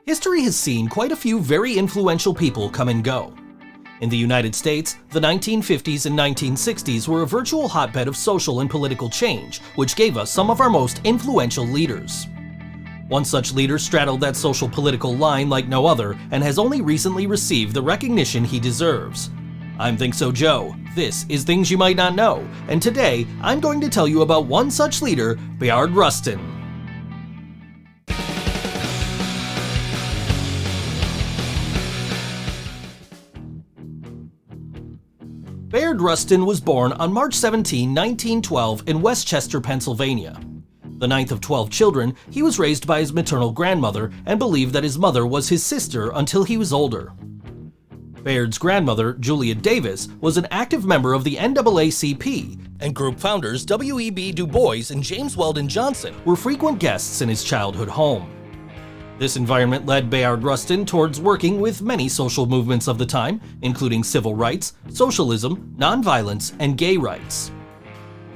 History has seen quite a few very influential people come and go. In the United States, the 1950s and 1960s were a virtual hotbed of social and political change, which gave us some of our most influential leaders. One such leader straddled that social political line like no other and has only recently received the recognition he deserves. I'm ThinkSoJoE, this is Things You Might Not Know, and today I'm going to tell you about one such leader, Bayard Rustin. Bayard Rustin was born on March 17, 1912 in Westchester, Pennsylvania. The ninth of 12 children, he was raised by his maternal grandmother and believed that his mother was his sister until he was older. Bayard's grandmother, Julia Davis, was an active member of the NAACP, and group founders W.E.B. Du Bois and James Weldon Johnson were frequent guests in his childhood home. This environment led Bayard Rustin towards working with many social movements of the time, including civil rights, socialism, nonviolence, and gay rights.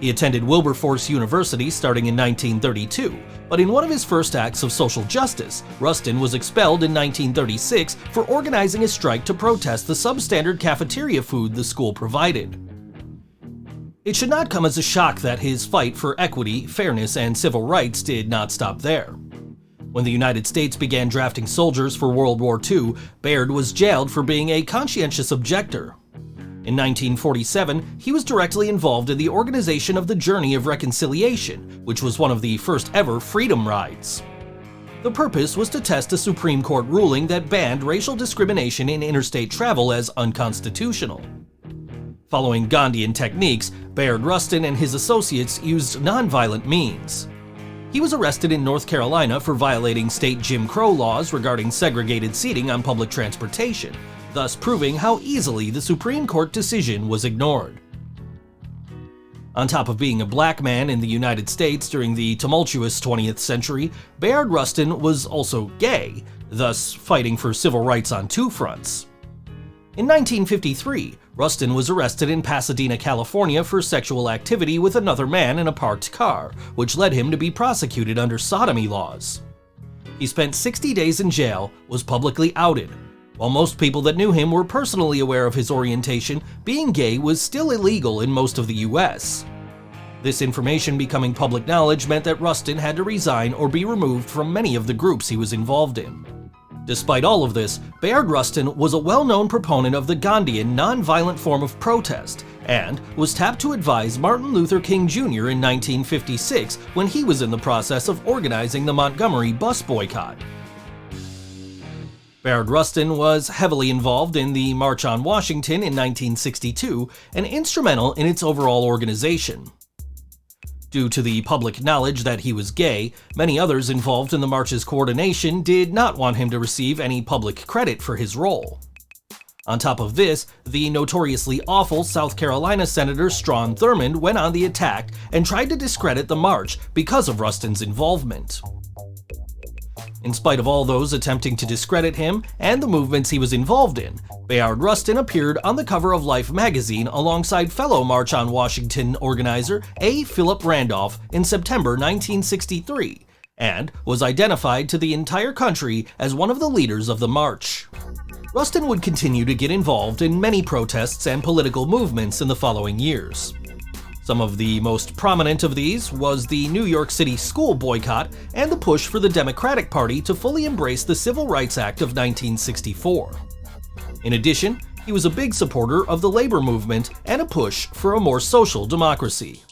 He attended Wilberforce University starting in 1932, but in one of his first acts of social justice, Rustin was expelled in 1936 for organizing a strike to protest the substandard cafeteria food the school provided. It should not come as a shock that his fight for equity, fairness, and civil rights did not stop there. When the United States began drafting soldiers for World War II, Bayard was jailed for being a conscientious objector. In 1947, he was directly involved in the organization of the Journey of Reconciliation, which was one of the first ever freedom rides. The purpose was to test a Supreme Court ruling that banned racial discrimination in interstate travel as unconstitutional. Following Gandhian techniques, Bayard Rustin and his associates used nonviolent means. He was arrested in North Carolina for violating state Jim Crow laws regarding segregated seating on public transportation, thus proving how easily the Supreme Court decision was ignored. On top of being a black man in the United States during the tumultuous 20th century, Bayard Rustin was also gay, thus fighting for civil rights on two fronts. In 1953, Rustin was arrested in Pasadena, California for sexual activity with another man in a parked car, which led him to be prosecuted under sodomy laws. He spent 60 days in jail, was publicly outed. While most people that knew him were personally aware of his orientation, being gay was still illegal in most of the US. This information becoming public knowledge meant that Rustin had to resign or be removed from many of the groups he was involved in. Despite all of this, Bayard Rustin was a well-known proponent of the Gandhian nonviolent form of protest and was tapped to advise Martin Luther King Jr. in 1956 when he was in the process of organizing the Montgomery bus boycott. Bayard Rustin was heavily involved in the March on Washington in 1962 and instrumental in its overall organization. Due to the public knowledge that he was gay, many others involved in the march's coordination did not want him to receive any public credit for his role. On top of this, the notoriously awful South Carolina Senator Strom Thurmond went on the attack and tried to discredit the march because of Rustin's involvement. In spite of all those attempting to discredit him and the movements he was involved in, Bayard Rustin appeared on the cover of Life magazine alongside fellow March on Washington organizer A. Philip Randolph in September 1963, and was identified to the entire country as one of the leaders of the march. Rustin would continue to get involved in many protests and political movements in the following years. Some of the most prominent of these was the New York City school boycott and the push for the Democratic Party to fully embrace the Civil Rights Act of 1964. In addition, he was a big supporter of the labor movement and a push for a more social democracy.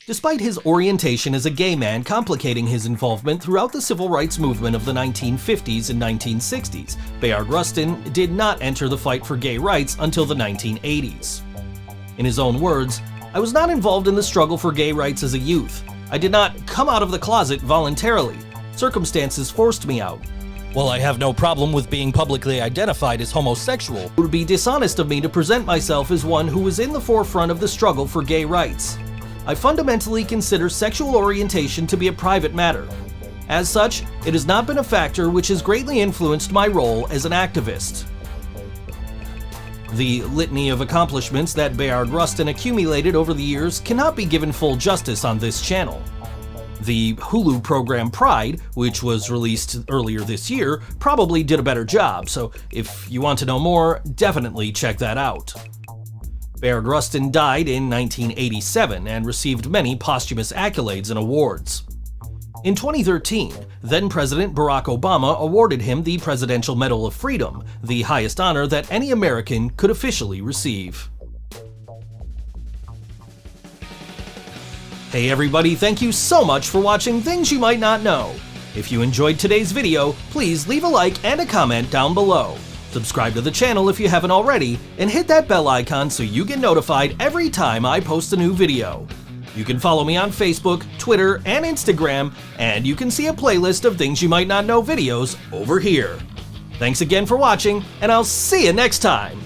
Despite his orientation as a gay man complicating his involvement throughout the civil rights movement of the 1950s and 1960s, Bayard Rustin did not enter the fight for gay rights until the 1980s. In his own words, "I was not involved in the struggle for gay rights as a youth. I did not come out of the closet voluntarily. Circumstances forced me out. While I have no problem with being publicly identified as homosexual, it would be dishonest of me to present myself as one who was in the forefront of the struggle for gay rights. I fundamentally consider sexual orientation to be a private matter. As such, it has not been a factor which has greatly influenced my role as an activist." The litany of accomplishments that Bayard Rustin accumulated over the years cannot be given full justice on this channel. The Hulu program Pride, which was released earlier this year, probably did a better job, so if you want to know more, definitely check that out. Bayard Rustin died in 1987 and received many posthumous accolades and awards. In 2013, then-President Barack Obama awarded him the Presidential Medal of Freedom, the highest honor that any American could officially receive. Hey everybody, thank you so much for watching Things You Might Not Know. If you enjoyed today's video, please leave a like and a comment down below. Subscribe to the channel if you haven't already, and hit that bell icon so you get notified every time I post a new video. You can follow me on Facebook, Twitter, and Instagram, and you can see a playlist of Things You Might Not Know videos over here. Thanks again for watching, and I'll see you next time!